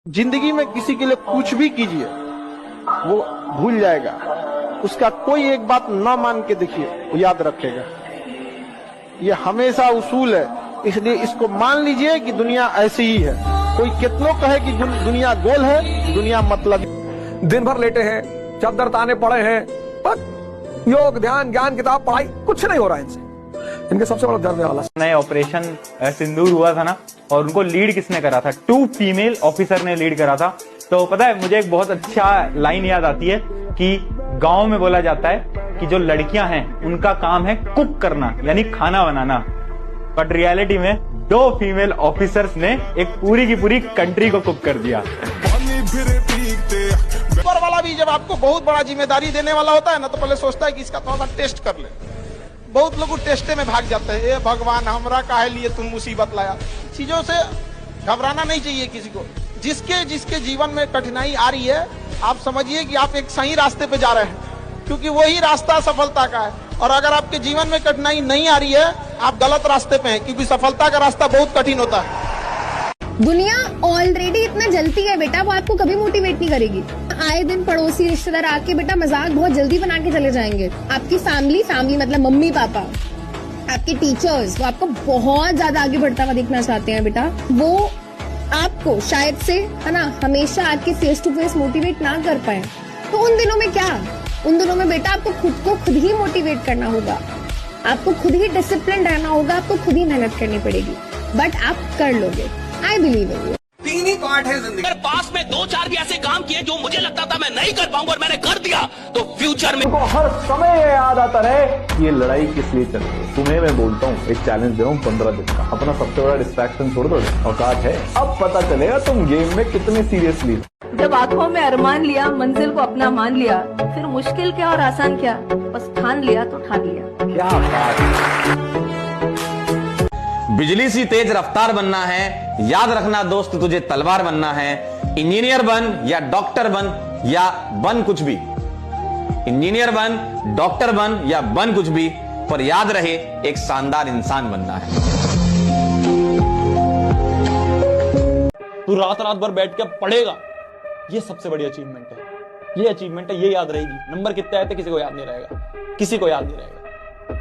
जिंदगी में किसी के लिए कुछ भी कीजिए वो भूल जाएगा, उसका कोई एक बात ना मान के देखिए वो याद रखेगा। ये हमेशा उसूल है, इसलिए इसको मान लीजिए कि दुनिया ऐसी ही है। कोई कितनों कहे कि दुनिया गोल है, दुनिया मतलब। दिन भर लेटे हैं, चादर ताने पड़े हैं, पर योग ध्यान ज्ञान किताब पढ़ाई कुछ नहीं हो रहा है इनसे। इनके सबसे बड़ा दर्द वाला नए ऑपरेशन सिंदूर हुआ था ना, और उनको लीड किसने करा था? 2 फीमेल ऑफिसर ने लीड करा था। तो पता है, मुझे एक बहुत अच्छा लाइन याद आती है कि गांव में बोला जाता है कि जो लड़कियां हैं उनका काम है कुक करना, यानी खाना बनाना। बट रियलिटी में 2 फीमेल ऑफिसर्स ने एक पूरी की पूरी कंट्री को कुक कर दिया। ऊपर वाला भी जब आपको बहुत बड़ा जिम्मेदारी देने वाला होता है ना, तो पहले सोचता है कि इसका थोड़ा सा टेस्ट कर ले। बहुत लोग टेस्टे में भाग जाते हैं। ए भगवान, हमरा काहे लिए तुम मुसीबत लाया। चीजों से घबराना नहीं चाहिए किसी को। जिसके जीवन में कठिनाई आ रही है, आप समझिए कि आप एक सही रास्ते पे जा रहे हैं, क्योंकि वही रास्ता सफलता का है। और अगर आपके जीवन में कठिनाई नहीं आ रही है, आप गलत रास्ते पे हैं, क्योंकि सफलता का रास्ता बहुत कठिन होता है। दुनिया ऑलरेडी इतना जलती है बेटा, वो आपको कभी मोटिवेट नहीं करेगी। आए दिन पड़ोसी रिश्तेदार आके बेटा मजाक बहुत जल्दी बना के चले जाएंगे। आपकी फैमिली मतलब मम्मी पापा, आपके टीचर्स, वो आपको बहुत ज्यादा आगे बढ़ता हुआ देखना चाहते हैं बेटा। वो आपको शायद से, है ना, हमेशा आपके फेस टू फेस मोटिवेट ना कर पाए। तो उन दिनों में क्या, उन दिनों में बेटा आपको खुद को खुद ही मोटिवेट करना होगा, आपको खुद ही डिसिप्लिन रहना होगा, आपको खुद ही मेहनत करनी पड़ेगी। बट आप कर लोगे, I believe in you. 3 he part है जिंदगी। अगर पास में 2-4 भी ऐसे काम किए जो मुझे लगता था मैं नहीं कर पाऊंगा और मैंने कर दिया, तो फ्यूचर में हर समय ये याद आता रहे ये लड़ाई किस लिए चल रही है। तुम्हें मैं बोलता हूँ, एक चैलेंज दे रहा हूँ 15 दिन का। अपना सबसे बड़ा डिस्ट्रैक्शन छोड़ दो, औकात है। अब पता चलेगा तुम गेम में कितने सीरियसली। जब आंखों में अरमान लिया, मंजिल को अपना मान लिया, फिर मुश्किल क्या और आसान क्या, बस ठान लिया तो ठान लिया। क्या बात। बिजली सी तेज रफ्तार बनना है, याद रखना दोस्त तुझे तलवार बनना है। इंजीनियर बन या डॉक्टर बन या बन कुछ भी, इंजीनियर बन, डॉक्टर बन या बन कुछ भी, पर याद रहे एक शानदार इंसान बनना है। तू रात भर बैठ के पढ़ेगा, ये सबसे बड़ी अचीवमेंट है। ये अचीवमेंट है, ये याद रहेगी। नंबर कितने आए थे किसी को याद नहीं रहेगा, किसी को याद नहीं रहेगा,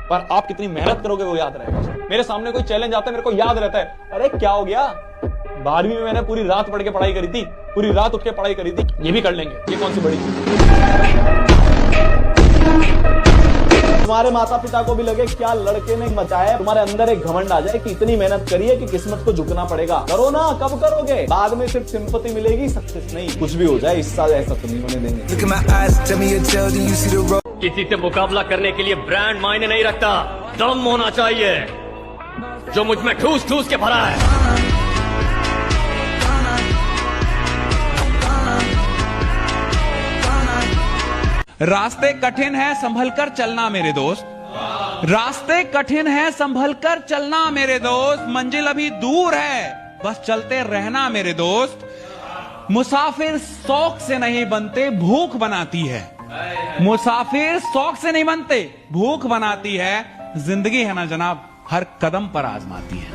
पर आप कितनी मेहनत करोगे वो याद रहेगा। मेरे सामने कोई चैलेंज आता है, मेरे को याद रहता है, अरे क्या हो गया, 12वीं में मैंने पूरी रात पढ़ के पढ़ाई करी थी, पूरी रात उठ के पढ़ाई करी थी, ये भी कर लेंगे। ये कौन सी बड़ी तुम्हारे माता पिता को भी लगे क्या लड़के ने मचाया, तुम्हारे अंदर एक घमंड आ जाए कि इतनी मेहनत करिए कि किस्मत को झुकना पड़ेगा। करो ना, कब करोगे? बाद में सिर्फ सिंपैथी मिलेगी, सक्सेस नहीं। कुछ भी हो जाए इस साल ऐसा तो नहीं होने देंगे। किसी से मुकाबला करने के लिए ब्रांड मायने नहीं रखता, दम होना चाहिए जो मुझ में ठूस ठूस के भरा है। रास्ते कठिन है, संभल कर चलना मेरे दोस्त। रास्ते कठिन है, संभल कर चलना मेरे दोस्त। मंजिल अभी दूर है, बस चलते रहना मेरे दोस्त। मुसाफिर शौक से नहीं बनते, भूख बनाती है। मुसाफिर शौक से नहीं बनते, भूख बनाती है। जिंदगी है ना जनाब, हर कदम पर आजमाती है।